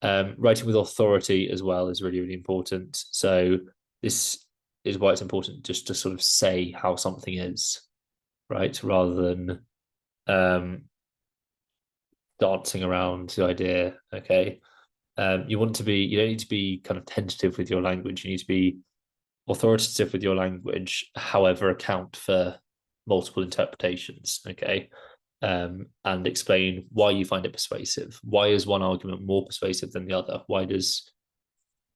Writing with authority as well is really, really important. So this is why it's important just to sort of say how something is, right? Rather than dancing around the idea. Okay. You don't need to be kind of tentative with your language. You need to be authoritative with your language, however, account for multiple interpretations. Okay. And explain why you find it persuasive. Why is one argument more persuasive than the other? Why does,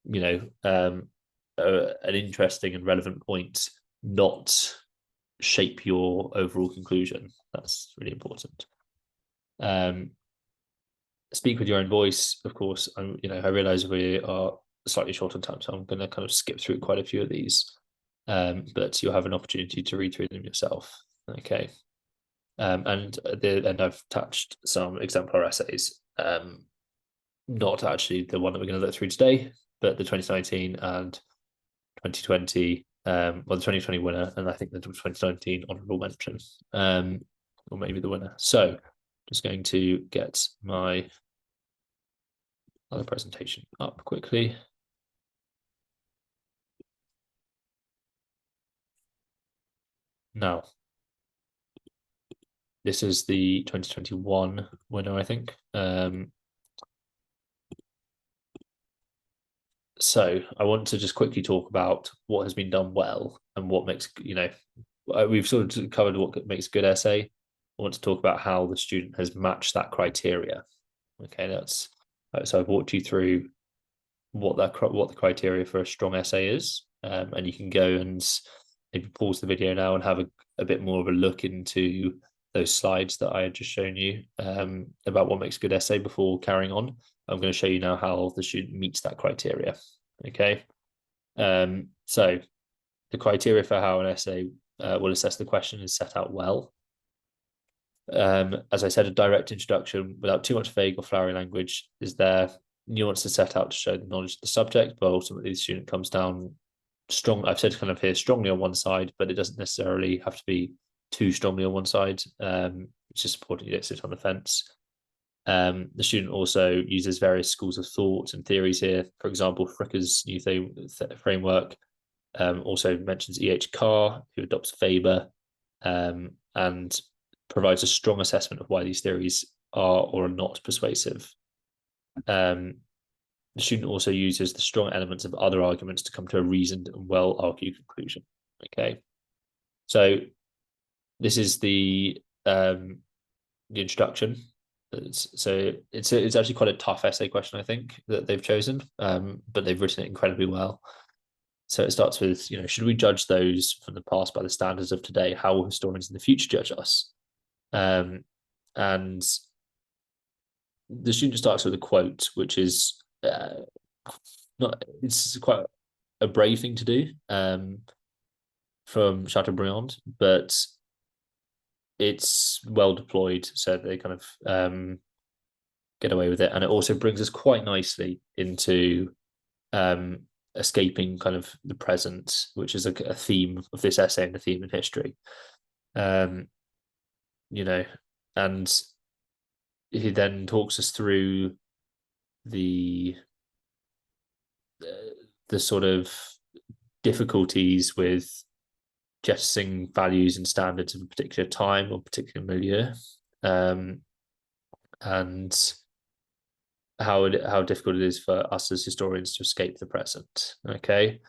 an interesting and relevant point not shape your overall conclusion? That's really important. Speak with your own voice, of course. I realize we are slightly short on time, so I'm going to kind of skip through quite a few of these, but you'll have an opportunity to read through them yourself. Okay. And I've touched some exemplar essays, not actually the one that we're going to look through today, but the 2019 and 2020, the 2020 winner, and I think the 2019 honourable mention, or maybe the winner. So just going to get my other presentation up quickly. Now, this is the 2021 winner, I think. So I want to just quickly talk about what has been done well and what makes, we've sort of covered what makes a good essay. I want to talk about how the student has matched that criteria. Okay, so I've walked you through what the criteria for a strong essay is, and you can go and maybe pause the video now and have a bit more of a look into those slides that I had just shown you, about what makes a good essay before carrying on. I'm going to show you now how the student meets that criteria. Okay. So the criteria for how an essay will assess the question is set out well. As I said, a direct introduction without too much vague or flowery language is there. Nuances set out to show the knowledge of the subject, but ultimately the student comes down strong. I've said kind of here strongly on one side, but it doesn't necessarily have to be too strongly on one side. It's just important you don't sit on the fence. The student also uses various schools of thought and theories here. For example, Fricker's new framework also mentions E.H. Carr, who adopts Weber, and provides a strong assessment of why these theories are or are not persuasive. The student also uses the strong elements of other arguments to come to a reasoned and well-argued conclusion. Okay, so this is the introduction. So it's actually quite a tough essay question, I think, that they've chosen, but they've written it incredibly well. So it starts with, should we judge those from the past by the standards of today? How will historians in the future judge us? And the student starts with a quote, which is it's quite a brave thing to do, from Chateaubriand, but it's well deployed, so they kind of get away with it. And it also brings us quite nicely into escaping kind of the present, which is a theme of this essay and a theme in history. And he then talks us through the sort of difficulties with jettisoning values and standards of a particular time or particular milieu, and how difficult it is for us as historians to escape the present. Okay.